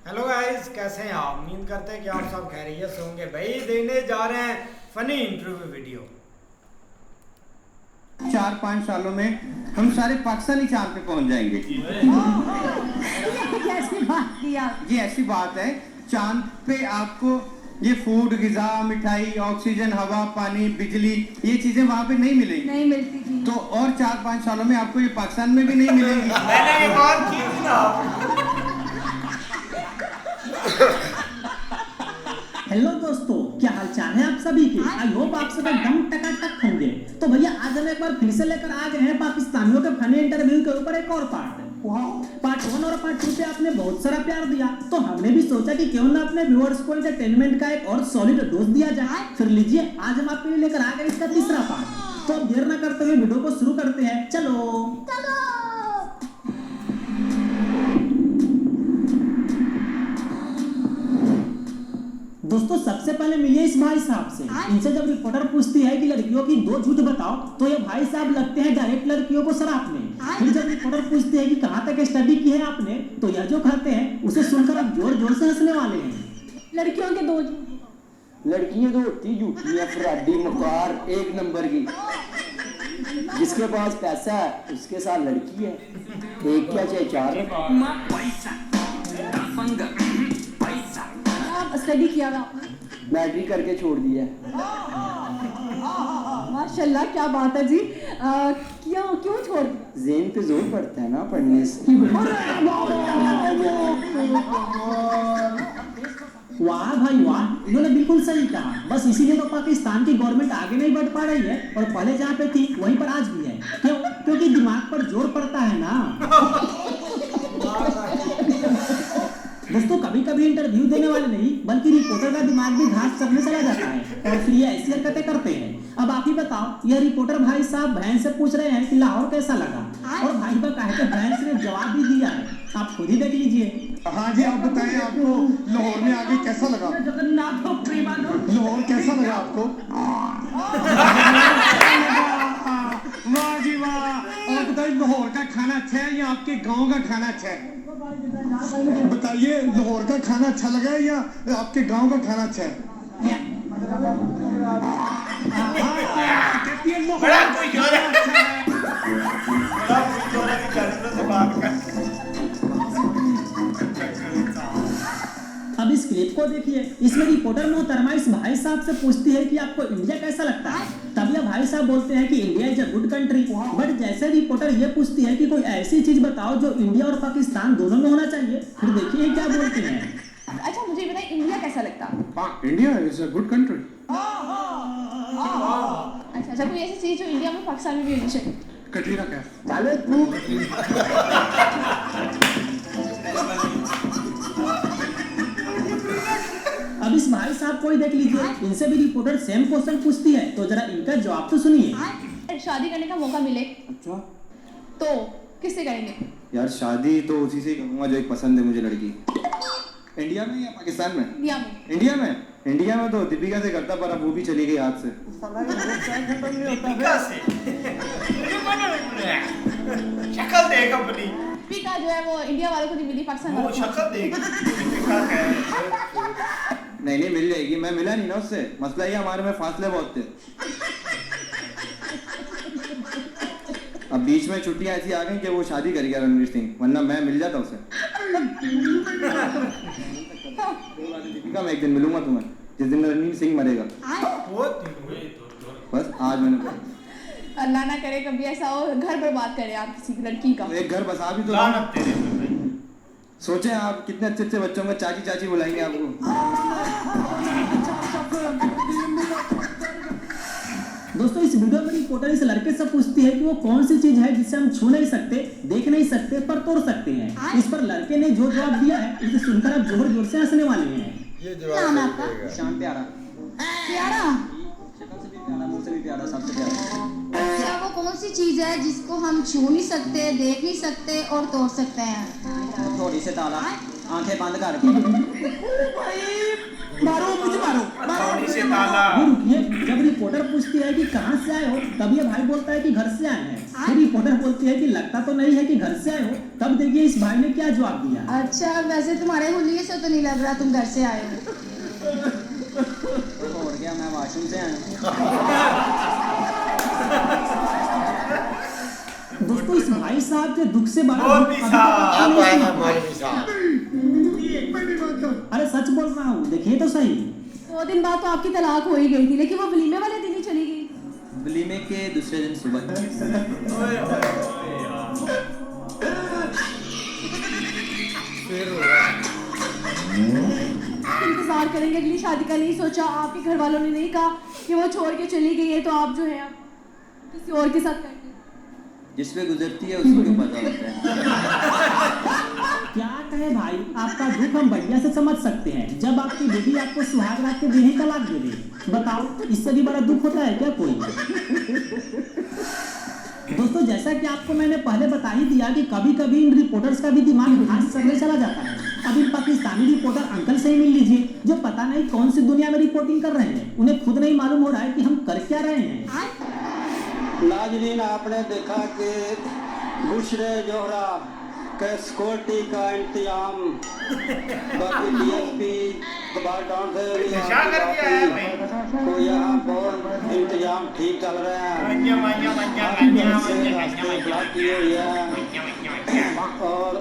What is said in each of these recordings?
Hello guys, कैसे हैं आप? उम्मीद करते हैं कि आप सब खैरियत से होंगे। भाई देने जा रहे हैं फनी इंटरव्यू वीडियो। 4-5 सालों में हम सारे पाकिस्तानी चांद पे पहुंच जाएंगे। कैसी बात की आप? ये ऐसी बात है, चांद पे आपको ये फूड, गिजा, मिठाई, ऑक्सीजन, हवा, पानी, बिजली, ये चीजें वहाँ पे नहीं मिलेंगी। नहीं मिलती थी तो और 4-5 सालों में आपको ये पाकिस्तान में भी नहीं मिलेंगी। मैंने ये बात की थी ना। हेलो दोस्तों, क्या हाल चाल है आप सभी के? आई होप आप सब एकदम टकाटक होंगे। तो भैया आज हम एक बार फिर से लेकर आ गए हैं पाकिस्तानियों के फनी इंटरव्यू के ऊपर एक और पार्ट 1 और पार्ट 2 पे आपने बहुत सारा प्यार दिया, तो हमने भी सोचा कि क्यों ना अपने व्यूअर्स को एंटरटेनमेंट का एक और सॉलिड डोज दिया जाए। फिर लीजिए, आज हम आपके लिए लेकर आ गए इसका तीसरा पार्ट। तो अब देर न करते हुए वीडियो को शुरू करते हैं। चलो दोस्तों, सबसे पहले मिलिए इस भाई साहब से। इनसे जब रिपोर्टर पूछती है कि लड़कियों की 2 झूठ बताओ, तो ये भाई साहब लगते हैं डायरेक्ट लड़कियों को सरापने। फिर जब रिपोर्टर पूछती है कि कहाँ तक स्टडी की है आपने, तो यह जो कहते हैं उसे सुनकर आप जोर जोर से हंसने वाले हैं। लड़कियों के 2 लड़कियां तो होती झूठी है, फराडी, मकार, 1 नंबर की। जिसके पास पैसा है उसके साथ लड़की है, एक क्या चाहे 4। स्टडी किया था आपने? मैट्रिक करके छोड़ दिया। माशाल्लाह, क्या बात है जी। क्यों छोड़ दिया? ज़हन पे जोर पड़ता है ना पढ़ने से। वाह भाई वाह, इन्होंने बिल्कुल सही कहा। बस इसीलिए तो पाकिस्तान की गवर्नमेंट आगे नहीं बढ़ पा रही है, और पहले जहाँ पे थी वहीं पर आज भी है। क्यों? क्योंकि दिमाग पर जोर पड़ता है ना। दोस्तों, कभी कभी इंटरव्यू देने वाले नहीं बल्कि रिपोर्टर का दिमाग भी घास चढ़ने चला जाता है, और फिर ये ऐसी हरकतें करते हैं। अब आप ही बताओ, यह रिपोर्टर भाई साहब बहन से पूछ रहे हैं कि लाहौर कैसा लगा, और भाई बकायदे बहन ने जवाब भी दिया है। आप खुद ही देख लीजिए। हाँ जी, आप बताएं, आपको लाहौर में आगे कैसा लगा? लाहौर कैसा लगा आपको? वाह जी वाह। आप बताइए, लाहौर का खाना अच्छा है या आपके गांव का खाना अच्छा है? बताइए, लाहौर का खाना अच्छा लगा है या आपके गांव का खाना अच्छा है? बड़ा कोई जोर है। बड़ा कोई जोर है कि चैनल से बात कर। अब इस क्लिप को देखिए। इसमें रिपोर्टर मोहतरमा इस भाई साहब से पूछती है कि आपको इंडिया कैसा लगता है। तब यह भाई साहब बोलते हैं कि India is a good country. But जैसे रिपोर्टर ये पूछती है कि कोई ऐसी चीज बताओ जो इंडिया और पाकिस्तान दोनों में होना चाहिए, फिर देखिए क्या बोलते हैं। अच्छा, मुझे बताइए, इंडिया कैसा लगता? India is a good country. अच्छा, कोई ऐसी चीज जो इंडिया में पाकिस्तान में भी होनी चाहिए? कटरीना कैफ। चले तू। अब इस भाई साहब को ही देख लीजिए। इनसे भी रिपोर्टर सेम क्वेश्चन पूछती है, तो जरा इनका जवाब तो सुनिए। शादी करने का मौका मिले अच्छा, तो किससे करेंगे? यार शादी तो उसी से ही करूंगा जो एक पसंद है मुझे लड़की। इंडिया में या पाकिस्तान में? इंडिया में। इंडिया में तो दीपिका से करता, पर अब वो भी चली गई हाथ से। दीपिका से शक्ल देख अपनी। दीपिका जो है वो इंडिया वालों को नहीं मिली, पाकिस्तान वो वालों को। शक्ल देख। दीपिका है। नहीं मिल जाएगी, मैं मिला नहीं ना उससे। मसला ये हमारे में फासले बहुत थे। अब बीच में छुट्टियां ऐसी आ गई कि वो शादी कर गया रणवीर सिंह, वरना मैं मिल जाता उसे। दीपिका, मैं एक दिन मिलूंगा तुम्हें, जिस दिन रणवीर सिंह मरेगा। बस आज मैंने अल्लाह ना करे कभी ऐसा हो, घर बर्बाद करे आप किसी लड़की का। एक घर बसा भी तो लानत तेरे पे। सोचे आप कितने अच्छे अच्छे बच्चों में चाची चाची बुलाएंगे आपको। दोस्तों, इस वीडियो में रिपोर्टर इस लड़के से पूछती है कि वो कौन सी चीज है जिसे हम छू नहीं सकते, देख नहीं सकते, पर तोड़ सकते हैं। इस पर लड़के ने जो जवाब दिया है उसे सुनकर आप जोर जोर से हंसने वाले हैं। ये जवाब आपका शान प्यारा। प्यारा? शक्ल से भी प्यारा, मुंह से भी प्यारा, सबसे प्यारा। अच्छा, वो कौन सी चीज है जिसको हम छू नहीं सकते, देख नहीं सकते और तोड़ सकते हैं? थोड़ी से ताला। आंखें बंद कर के मारो मुझे मारो थोड़ी से ताला। वो रुकिए, जब रिपोर्टर पूछती है कि कहाँ से आए हो, तब ये भाई बोलता है कि घर से आए हैं। फिर रिपोर्टर बोलती है कि लगता तो नहीं है कि घर से आए हो, तब देखिए इस भाई ने क्या जवाब दिया। अच्छा, वैसे तुम्हारे हुलिये से तो नहीं लग रहा तुम घर से आए हो। और क्या, मैं वॉशरूम से आया। दोस्तों इस भाई साहब के दुख से बड़ा बहुत दुख भी अभी तक साहब, आपको नहीं आएगा सुना। मौलवी साहब। अरे सच बोल रहा हूँ, देखिए तो सही। 2 दिन बाद तो आपकी तलाक हो ही गई थी, लेकिन वो वलीमे वाले दिन ही चली गई। वलीमे के दूसरे दिन सुबह फिर हो गया। इंतजार करेंगे अगली शादी का, नहीं सोचा? आपके घर वालों ने नहीं कहा कि वो छोड़ के चली गई है तो आप जो है अब किसी और के साथ करेंगे? जिस पे गुजरती है उसी को पता होता है। क्या कहे भाई, आपका दुख हम बढ़िया से समझ सकते हैं। जब आपकी बेटी आपको सुहाग रात के दिन ही तलाक दे दे, बताओ इससे भी बड़ा दुख होता है क्या कोई? दोस्तों जैसा कि आपको मैंने पहले बता ही दिया कि कभी कभी इन रिपोर्टर्स का भी दिमाग घास चढ़ने चला जाता है। अब इन पाकिस्तानी रिपोर्टर अंकल से ही मिल लीजिए, जो पता नहीं कौन सी दुनिया में रिपोर्टिंग कर रहे हैं। उन्हें खुद नहीं मालूम हो रहा है कि हम कर क्या रहे हैं। नाजरीन, आपने देखा कि बुशरे जोहरा के सिक्योरिटी का इंतजाम बाकी डीएसपी कबाड़ से नशा कर दिया है भाई। तो यहाँ बहुत इंतजाम ठीक चल रहे हैं। मंजा मंजा मंजा रास्ते ब्लॉक किए हुए हैं और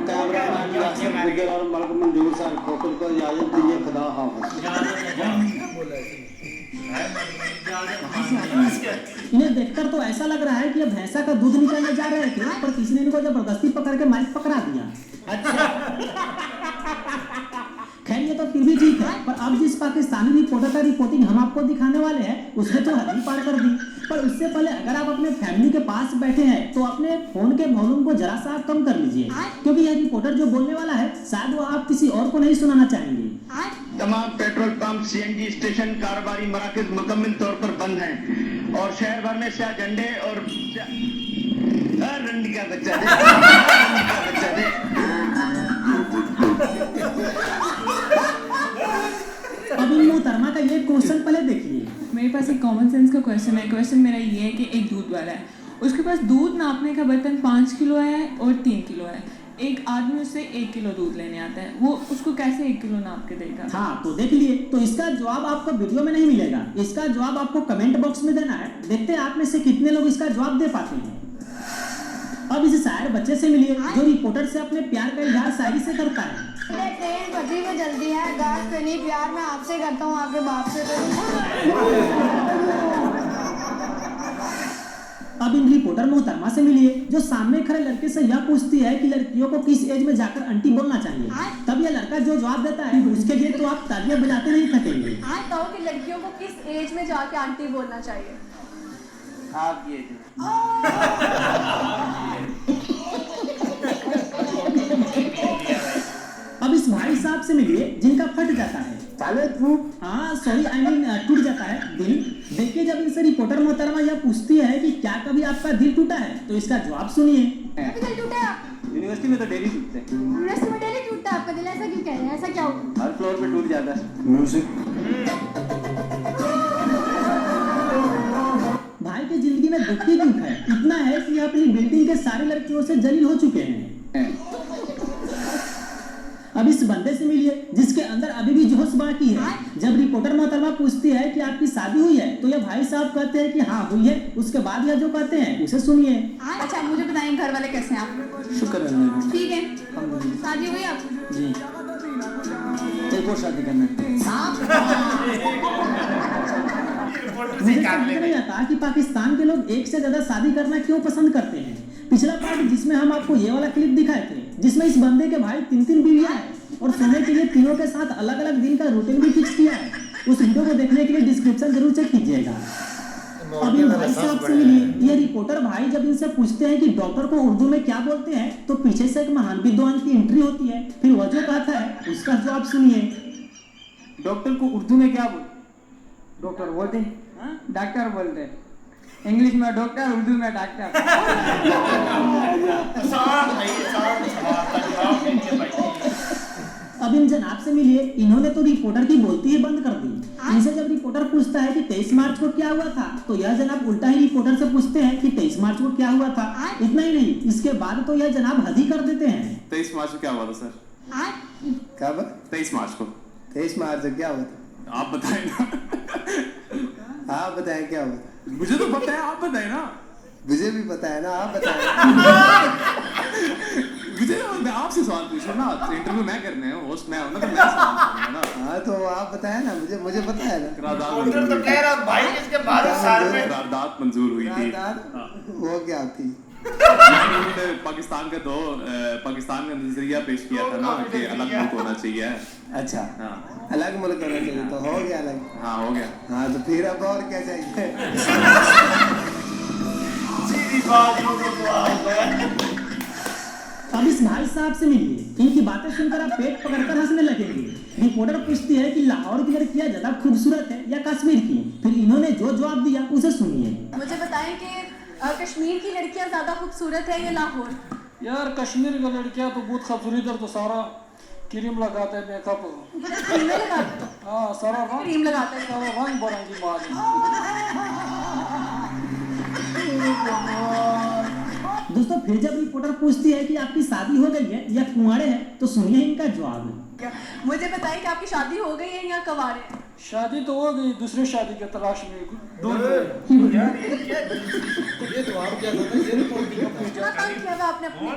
कैमरा मैन यासिर गुजर और मलक मंजूर साहब फोटो को इजाजत दीजिए। खुदा हाफिज़। इन्हें देखकर तो ऐसा लग रहा है कि अब भैंसा का दूध निकालने जा रहे थे, पर किसी ने इनको जबरदस्ती पकड़ के माइक पकड़ा दिया। अच्छा खैर ये तो फिर भी ठीक है, पर अब जिस पाकिस्तानी रिपोर्टर का रिपोर्टिंग हम आपको दिखाने वाले हैं उसने तो हद ही पार कर दी। पर उससे पहले अगर आप अपने फैमिली के पास बैठे हैं तो अपने फोन के वॉल्यूम को जरा सा कम कर लीजिए, क्योंकि यह रिपोर्टर जो बोलने वाला है शायद वो आप किसी और को नहीं सुनाना चाहेंगे। तमाम पेट्रोल पंप, सीएनजी स्टेशन, कारोबारी मराकज मुकम्मल तौर पर बंद हैं और शहर भर में स्याह झंडे और रंडी का बच्चा दे, रंडी का बच्चा दे। अब इन मोहतरमा का ये क्वेश्चन पहले देखिए। मेरे पास एक कॉमन सेंस का क्वेश्चन है। क्वेश्चन मेरा ये है कि एक दूध वाला है, उसके पास दूध नापने का बर्तन 5 किलो है और 3 किलो है। एक आदमी उससे 1 किलो दूध लेने आता है, वो उसको कैसे 1 किलो नाप के देगा? हाँ तो देख लिए, तो इसका जवाब आपको वीडियो में नहीं मिलेगा, इसका जवाब आपको कमेंट बॉक्स में देना है। देखते हैं आप में से कितने लोग इसका जवाब दे पाते हैं। अब इस शायर बच्चे से मिलिए जो रिपोर्टर से अपने प्यार का इजहार शायरी से करता है। ट्रेन पटरी पे जल्दी है, गार्ड पे नहीं, प्यार मैं आपसे करता हूँ, आपके बाप से अब इन रिपोर्टर मोहतरमा से मिलिए जो सामने खड़े लड़के से यह पूछती है कि लड़कियों को किस एज में जाकर आंटी बोलना चाहिए। तब यह लड़का जो जवाब देता है उसके लिए तो आप तालियां बजाते नहीं थकेंगे। कहो कि लड़कियों को किस एज में जाके आंटी बोलना चाहिए? आप ये अब इस भाई साहब से मिलिए जिनका फट जाता है, हाँ सॉरी आई मीन टूट जाता है दिल। देखिए जब इनसे रिपोर्टर मोहतरमा यह पूछती है कि क्या कभी आपका दिल टूटा है, तो इसका जवाब सुनिए। दिल टूटा? यूनिवर्सिटी में तो डेली टूटते हैं। यूनिवर्सिटी में डेली टूटता है आपका दिल? ऐसा क्यों कह रहे हैं? ऐसा क्या हुआ? हर फ्लोर पे टूट जाता है। भाई की जिंदगी में दुख ही दुख है, इतना है कि यह अपनी बिल्डिंग के सारे लड़कियों से जलील हो चुके हैं। अब इस बंदे से मिलिए जिसके अंदर अभी भी जोश बाकी है। जब रिपोर्टर मोहतरमा पूछती है कि आपकी शादी हुई है, तो यह भाई साहब कहते हैं कि हाँ हुई है। उसके बाद यह जो कहते हैं उसे सुनिए। अच्छा मुझे बताएं घर वाले कैसे हैं आप? शुक्र है। ठीक है, शादी हुई आपकी? जी, एक और शादी करना है। मुझे समझ नहीं आता कि पाकिस्तान के लोग एक से ज्यादा शादी करना क्यों पसंद करते हैं। पिछला पार्ट जिसमें हम आपको ये वाला क्लिप दिखाए थे, जिसमें इस बंदे के भाई 3 बीवियां हैं और सोने के लिए तीनों के साथ अलग अलग दिन का रूटीन भी फिक्स किया है। उस वीडियो को देखने के लिए डिस्क्रिप्शन जरूर चेक कीजिएगा। अभी भाई साहब से मिलिए। ये रिपोर्टर भाई जब इनसे पूछते हैं कि डॉक्टर को उर्दू में क्या बोलते हैं, तो पीछे से एक महान विद्वान की एंट्री होती है। फिर वह जो कहता है उसका जवाब सुनिए। डॉक्टर को उर्दू में क्या बोलते? डॉक्टर बोलते हैं, डॉक्टर बोलते हैं। इंग्लिश में डॉक्टर, उर्दू में डॉक्टर। अब इन जनाब से मिलिए, इन्होंने तो रिपोर्टर की बोलती ही बंद कर दी। इनसे जब रिपोर्टर पूछता है कि 23 मार्च को क्या हुआ था, तो यह जनाब उल्टा ही रिपोर्टर से पूछते हैं कि 23 मार्च को क्या हुआ था। इतना ही नहीं, इसके बाद तो यह जनाब हद ही कर देते हैं। 23 मार्च को क्या हुआ था सर? कब? 23 मार्च को। 23 मार्च को क्या हुआ था? आप बताएं ना। आप बताएं क्या हुआ था? मुझे तो पता है, आप बताएं ना। मुझे भी पता है ना, आप बताएं। मैं आपसे सवाल पूछ रहा हूँ ना, इंटरव्यू मैं करने हैं, होस्ट मैं हूँ ना, तो मैं सवाल करूँगा ना। हाँ तो आप बताएं ना, मुझे पता है ना। तो कह रहा भाई इसके बाद करारदाद मंजूर हुई थी। वो क्या थी? पाकिस्तान का नजरिया पेश किया था ना कि अलग मुल्क होना चाहिए। अच्छा हाँ, अलग मुल्क होना चाहिए, तो हो गया अलग। हाँ हो गया। हाँ तो फिर अब और क्या चाहिए? सीधी बात। अब इस भाई साहब से मिलिए, इनकी बातें सुनकर आप पेट पकड़कर हंसने लगेंगे। रिपोर्टर पूछती है कि लाहौर की लड़कियां ज्यादा खूबसूरत है या कश्मीर की, फिर इन्होंने जो जवाब दिया उसे सुनिए। मुझे बताएं कि कश्मीर की लड़कियां ज्यादा खूबसूरत है या लाहौर? यार कश्मीर की लड़कियां तो बहुत खूबसूरत, इधर तो सारा क्रीम लगाते हैं, मेकअप। क्रीम लगाते हैं? हाँ सारा क्रीम लगाते हैं, सारा रंग बिरंगी माल। दोस्तों फिर जब रिपोर्टर पूछती है कि आपकी शादी हो गई है या कुंवारे हैं, तो सुनिए इनका जवाब। मुझे बताएं कि आपकी शादी हो गई है या कवारे हैं? शादी तो हो गई, दूसरी शादी के तलाश में यार ये तो आप क्या करते हैं? ये रिपोर्ट कितना तंग किया था आपने अपने?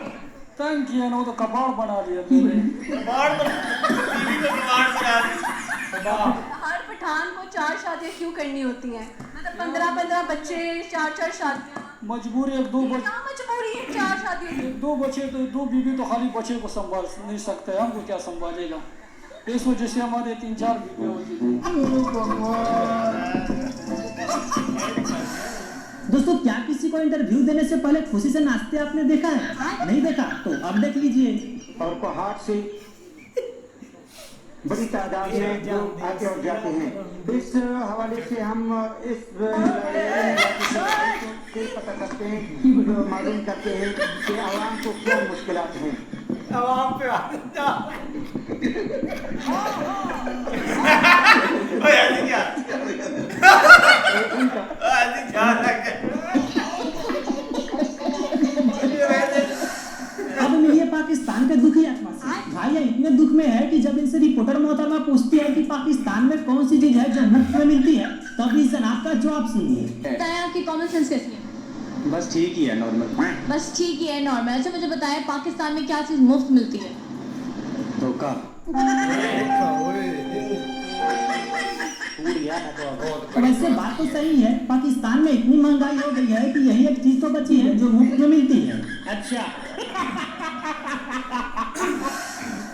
तंग किया ना, वो तो कबाड़ बना लिया। कबाड़ तो टीवी को कबाड़ बना दिया। हर पठान को 4 शादियां क्यों करनी होती हैं? मतलब 15-15 बच्चे, 4-4 शादियां। मजबूरी एक 2 बच्चे। क्या मजबूरी है 4 शादियों? 2 बच्चे तो 2 बीवी तो खाली बच्चे को संभाल नहीं सकते, हमको क्या संभालेगा? इस वजह से हमारे 3-4 बीवी होती थी। दोस्तों क्या किसी को इंटरव्यू देने से पहले खुशी से नाचते आपने देखा है? नहीं देखा तो अब देख लीजिए। और पहाड़ से बड़ी तादाद में जो आते और जाते हैं। इस हवाले से हम इस पता करते हैं, मालूम करते हैं कि आवाम को क्या मुश्किलात हैं। आवाम पे अब मिलिए पाकिस्तान के दुखी आत्मा से। भाई इतने दुख में है कि जब इनसे रिपोर्टर मोहतरमा पूछती है कि पाकिस्तान में कौन सी चीज है जो मुफ्त में मिलती है, तब इस जनाब का जवाब सुनिए। बताएं आपकी कॉमन सेंस कैसी है? बस ठीक ही है, नॉर्मल। बस ठीक ही है, नॉर्मल। अच्छा मुझे बताएं पाकिस्तान में क्या चीज मुफ्त मिलती है? धोखा। वैसे बात तो सही है, पाकिस्तान में इतनी महंगाई हो गई है कि यही एक चीज तो बची है जो मुफ्त में मिलती है। अच्छा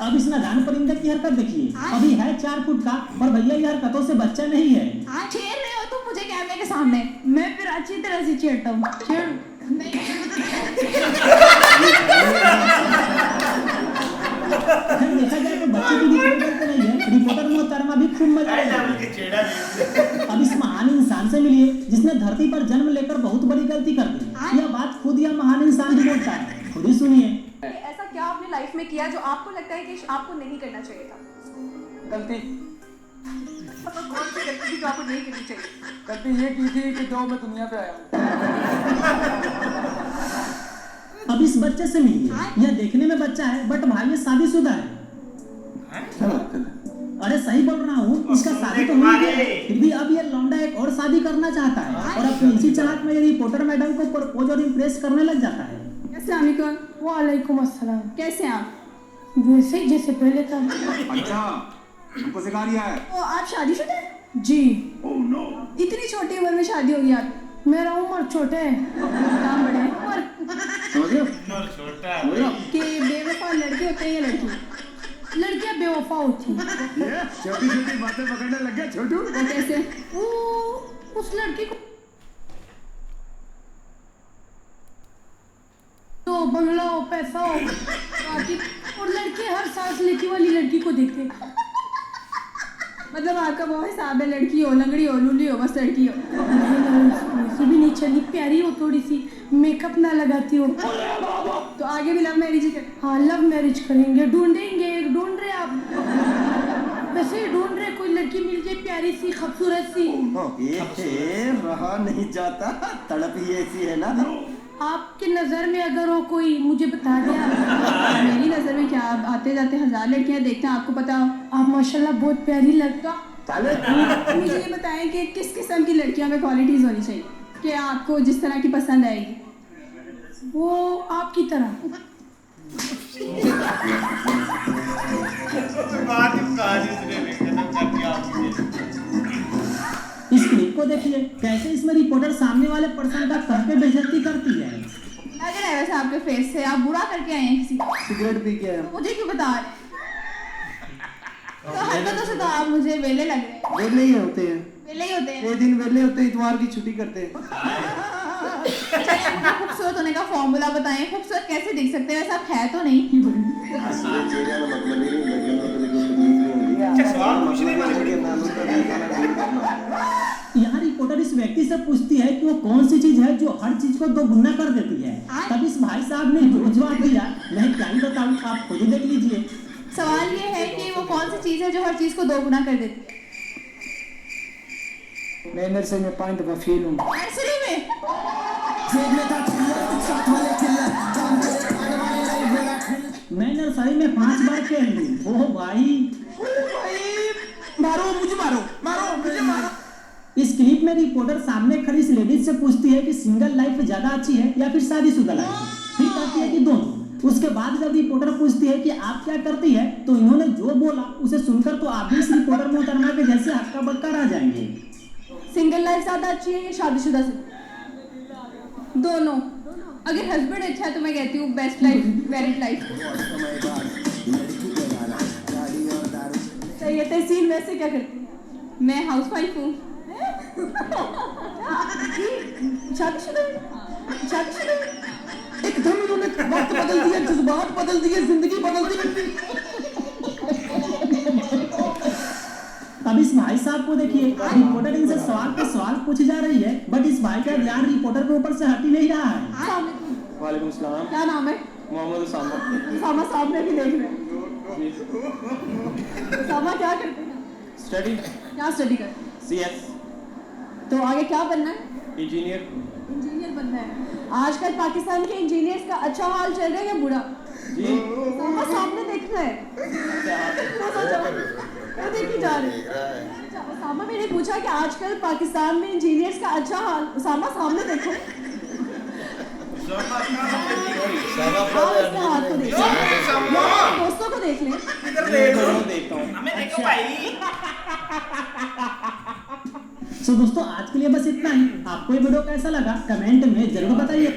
अब इस नादान परिंदे की हरकत देखिए। अभी है 4 फुट का, पर भैया ये हरकतों से बच्चा नहीं है। छेड़ रहे हो तुम मुझे कैमरे के सामने? मैं फिर अच्छी तरह से छेड़ता हूँ। छेड़ देखा जाए तो बच्चे की भी कोई गलती नहीं है। रिपोर्टर मोहतरमा भी खूब मजा लेती। अब इस महान इंसान से मिलिए जिसने धरती पर जन्म लेकर बहुत बड़ी गलती कर दी। यह बात खुद यह महान इंसान ही बोलता है, खुद ही सुनिए। ऐसा क्या आपने लाइफ में किया जो आपको लगता है कि आपको नहीं करना चाहिए था? गलती कौन सी गलती थी जो आपको नहीं करनी चाहिए? गलती ये की थी कि जो मैं दुनिया पे आया। अब इस बच्चे से मिलिए। यह देखने में बच्चा है बट भाई ये शादीशुदा है। अरे सही बोल रहा हूँ, इसका शादी तो हुई है, फिर भी अब ये लौंडा एक और शादी करना चाहता है और अपनी इसी चाहत में ये रिपोर्टर मैडम को प्रपोज और इम्प्रेस करने लग जाता है। अस्सलाम वालेकुम। वालेकुम अस्सलाम। कैसे हैं आप? वैसे ही जैसे पहले था। अच्छा हमको सिखा दिया है। तो आप शादीशुदा हैं? जी। इतनी छोटी उम्र में शादी होगी आप? मेरा उम्र छोटा है, काम बड़ा है। उम्र छोटा कि बेवफा लड़के होते हैं या लड़की? लड़कियां बेवफा होती हैं। छोटी छोटी बातें पकड़ने लग गया छोटू। वो कैसे? वो उस लड़की को तो बंगला हो, पैसा हो, और लड़के हर सांस लेती वाली लड़की को देखते हैं। मतलब आपका वो हिसाब है, लड़की हो, लंगड़ी हो, लूली हो, बस लड़की हो। वैसे भी नहीं चली, प्यारी हो, थोड़ी सी मेकअप ना लगाती हो। तो आगे भी लव मैरिज ही कर? हाँ लव मैरिज करेंगे, ढूंढेंगे, ढूंढ रहे आप। लड़की मिल जाए प्यारी सी खूबसूरत सी। रहा नहीं जाता, तड़प ही ऐसी है ना। आपके नज़र में अगर हो कोई मुझे बता दिया। मेरी नज़र में क्या, आप आते जाते 1000 लड़कियां देखते हैं, आपको पता हो आप माशाल्लाह बहुत प्यारी लगता। मुझे ये बताएं कि किस किस्म की लड़कियों में क्वालिटीज़ होनी चाहिए कि आपको जिस तरह की पसंद आएगी? वो आपकी तरह। इस क्लिप को देखिए, कैसे इसमें रिपोर्टर सामने वाले पर्सन का सर पे बेइज्जती करती है। लग रहा है वैसे आपके फेस से आप बुरा करके आए हैं किसी को। सिगरेट पी के तो मुझे क्यों बता रहे? तो हरकतों से तो आप मुझे वेले लग रहे हैं। वेले ही होते हैं, वेले ही होते हैं। ये दिन वेले होते हैं, इतवार की छुट्टी करते हैं। खूबसूरत होने का फॉर्मूला बताएं, खूबसूरत कैसे दिख सकते हैं? वैसे आप है तो नहीं। यहाँ रिपोर्टर इस व्यक्ति से पूछती है कि वो कौन सी चीज है जो हर चीज को दोगुना कर देती है। तब इस भाई साहब ने जो जवाब दिया, मैं क्या ही बताऊं, आप खुद ही देख लीजिए। सवाल ये है कि वो कौन सी चीज है जो हर चीज को दोगुना कर देती है? मैं नर्सरी में 5 दफा फेल हूँ। नर्सरी में? मैं नर्सरी में 5 बार फेल हूँ। ओह भाई, मारो मुझे, मारो मुझे, मारो। इस क्लिप में रिपोर्टर सामने खड़ी इस लेडीज से पूछती है कि सिंगल लाइफ ज्यादा अच्छी है या फिर शादीशुदा लाइफ। फिर कहती है कि दोनों। उसके बाद जब रिपोर्टर पूछती है कि आप क्या करती है, तो इन्होंने जो बोला उसे सुनकर तो आप भी इस रिपोर्टर मोहतरमा के जैसे हक्का बक्का रह जाएंगे। सिंगल लाइफ ज्यादा अच्छी है या शादीशुदा से? दोनों। अगर हस्बैंड अच्छा है तो मैं कहती हूँ बेस्ट लाइफ, मैरिड लाइफ। सही है। तहसीन वैसे क्या करती है? मैं हाउसवाइफ हूँ। शादीशुदा? एकदम इन्होंने वक्त बदल दिया, जज्बात बदल दिए, जिंदगी बदल दी। अब इस भाई साहब को देखिए, रिपोर्टर इनसे सवाल पे सवाल पूछी जा रही है, बट इस भाई का ध्यान रिपोर्टर के ऊपर से हट ही नहीं रहा है। वालेकुम सलाम। क्या नाम है? मोहम्मद उसामा। उसामा साहब ने भी देख रहे हैं। उसामा क्या करते हैं? स्टडी। क्या स्टडी करते हैं? CS। तो आगे क्या बनना है? इंजीनियर। इंजीनियर बनना है। आजकल पाकिस्तान के इंजीनियर्स का अच्छा हाल चल रहा है या बुरा? जी। उसामा सामने देखना है। वो देखी जा रही है। उसामा मैंने पूछा कि आजकल पाकिस्तान में इंजीनियर्स का अच्छा हाल, उसामा सामने देखो। हाथ को देख दोस्तों को देख लें। देखता हूँ। हमें देखो भाई। सो दोस्तों, आज के लिए बस इतना ही। आपको ये वीडियो कैसा लगा कमेंट में जरूर बताइए।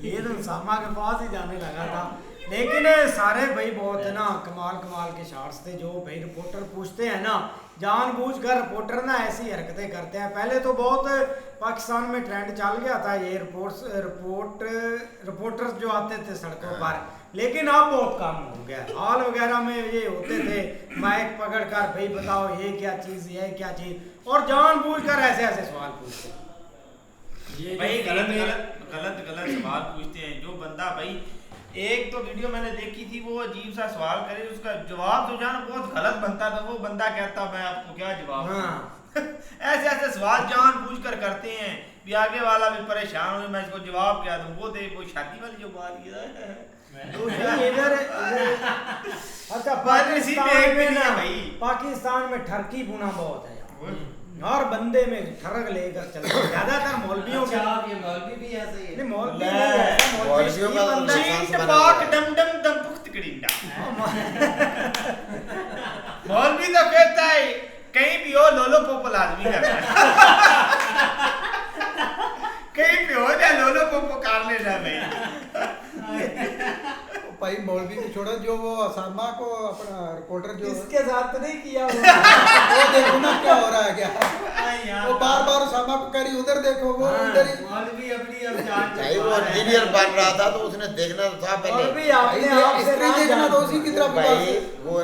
ये तो उसामा के पास ही जाने लगा था, लेकिन सारे भाई बहुत है ना कमाल के शॉट्स थे जो भाई रिपोर्टर पूछते हैं ना, जानबूझकर रिपोर्टर ना ऐसी हरकतें करते हैं। पहले तो बहुत पाकिस्तान में ट्रेंड चल गया था ये रिपोर्टर्स जो आते थे सड़कों पर, लेकिन अब बहुत कम हो गया। हॉल वगैरह में ये होते थे, माइक पकड़कर भाई बताओ ये क्या चीज़, ये क्या चीज़, और जानबूझकर ऐसे सवाल पूछते ये भाई गलत सवाल पूछते हैं। जो बंदा भाई, एक तो वीडियो मैंने देखी थी, वो अजीब सा सवाल करे, उसका जवाब तो जान बहुत गलत बनता था। वो बंदा कहता मैं आपको क्या जवाब ऐसे सवाल जानबूझकर करते हैं भी आगे वाला भी परेशान हो, मैं इसको जवाब क्या दूं। वो दे कोई शादी वाली जो बात इधर अच्छा पाकिस्तान में ठरकी पुना बहुत है और बंदे में ठरक लेकर चलते हैं ज्यादातर मौलवियों के। ये मौलवी भी ऐसे ही है। मौलवियों का मौलवी तो कहता है कहीं भी हो लोलो पोपो आदमी करता है। कहीं भी हो जाए लोलो पोपो कर लेना भाई मौलवी को छोड़ो, जो वो असामा को अपना रिपोर्टर जो इसके साथ तो नहीं किया वो देखो ना क्या हो रहा है क्या। वो बार असामा को कह रही उधर देखो, वो उधर ही मौलवी अपनी अब जान भाई वो इंजीनियर बन रहा था तो उसने देखना तो था पहले। मौलवी आपने आप से देखना तो उसी की तरफ भाई वो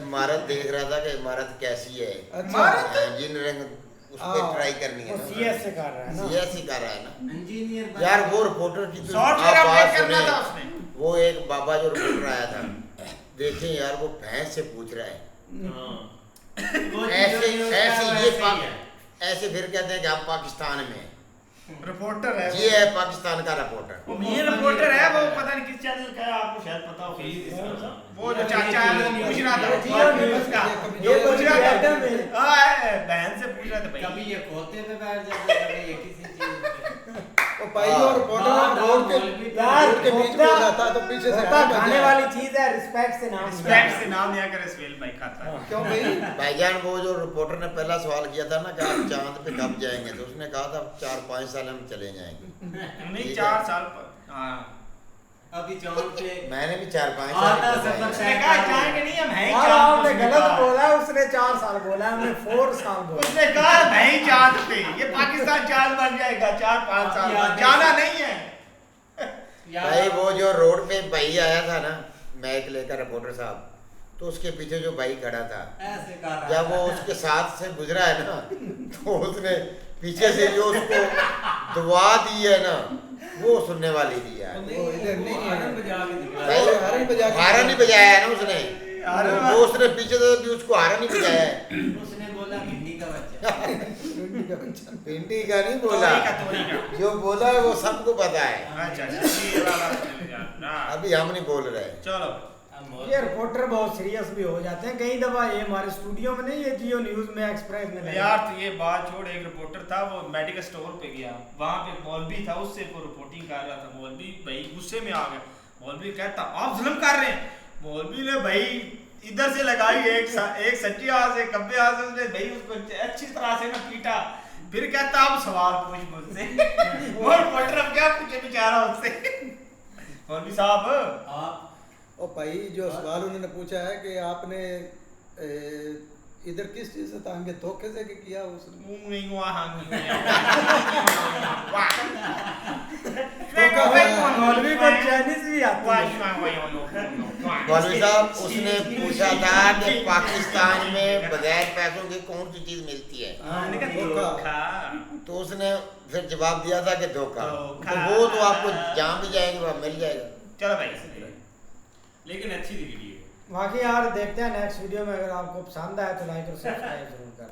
इमारत देख रहा था कि इमारत कैसी है, इंजीनियरिंग उस पे ट्राई करनी है। सीएस से कर रहा है ना, सीएस ही कर रहा है ना इंजीनियर यार। वो रिपोर्टर की तो सॉफ्टवेयर अपडेट करना था उसने। वो एक बाबा जो रिपोर्टर आया था, देखें यार वो भैंस से पूछ रहा है ऐसे ऐसे फिर कहते हैं कि आप पाकिस्तान में रिपोर्टर है ये है पाकिस्तान का रिपोर्टर। ये रिपोर्टर है वो पता नहीं किस चैनल का है, आपको शायद पता हो। वो जो चाचा है वो पूछ रहा था न्यूज़ का, ये पूछ रहा था बहन से पूछ रहा था भाई कभी ये खोते पे बैठ जाते हैं, कभी ये किसी चीज वो भाई और रिपोर्टर रोड के बीच में हो जाता तो पीछे से खाने वाली चीज है, रिस्पेक्ट से नाम लिया करे स्वेल भाई खाता है। क्यों भाई? भाईजान वो जो रिपोर्टर ने पहला सवाल किया था ना कि आप चांद पे कब जाएंगे, तो उसने कहा था 4-5 साल हम चले जाएंगे। नहीं 4 साल पर, हाँ अभी चांद पे मैंने भी 4-5 साल उसने कहा जाएंगे नहीं हम हैं यार आपने गलत बोला, उसने 4 साल बोला, हमने 4 साल बोला। उसने कहा है चांद पे, ये पाकिस्तान चांद बन जाएगा 4-5 साल बाद, जाना नहीं है। भाई वो जो रोड पे भाई आया था ना मैक लेकर रिपोर्टर साहब, तो उसके पीछे जो भाई खड़ा था जब वो उसके साथ से गुजरा है ना तो उसने पीछे से जो उसको दुआ दी है ना वो सुनने वाली दी है। हारन नहीं बजाया है ना उसने, वो उसने पीछे से भी उसको हारन नहीं बजाया है। उसने बोला भिंडी का बच्चा, भिंडी का नहीं बोला, जो बोला है वो सबको पता है। अभी हम नहीं बोल रहे। चलो ये रिपोर्टर बहुत सीरियस भी हो जाते हैं कई दफा। ये हमारे स्टूडियो में नहीं, ये जियो न्यूज में एक्सप्रेस में यार तो ये बात छोड़, एक रिपोर्टर था वो मेडिकल स्टोर पे गया, वहां पे मौलवी था, उससे वो रिपोर्टिंग कर रहा था। मौलवी भाई गुस्से में आ गया, मौलवी कहता आप जुल्म कर रहे हैं। मौलवी ने भाई इधर से लगाई एक सच्ची हाथ से कब्बे हाथ से, उसने भाई उसको अच्छी तरह से ना पीटा। फिर कहता आप सवाल पूछ मुझसे। वो रिपोर्टर अब क्या पूछे बेचारा उससे। मौलवी साहब ओ भाई जो सवाल उन्होंने पूछा है कि आपने इधर किस चीज से तांगे धोखे से कि किया उसने नहीं हुआ हाँ मौलवी को चाइनीज भी आती है। मौलवी साहब उसने पूछा था कि पाकिस्तान में बगैर पैसों की कौन सी चीज मिलती है, तो उसने फिर जवाब दिया था कि धोखा। तो वो तो आपको जहाँ भी जाएंगे वहाँ मिल जाएगा। चलो भाई लेकिन अच्छी थी वीडियो। बाकी यार देखते हैं नेक्स्ट वीडियो में। अगर आपको पसंद आए तो लाइक और सब्सक्राइब जरूर करें।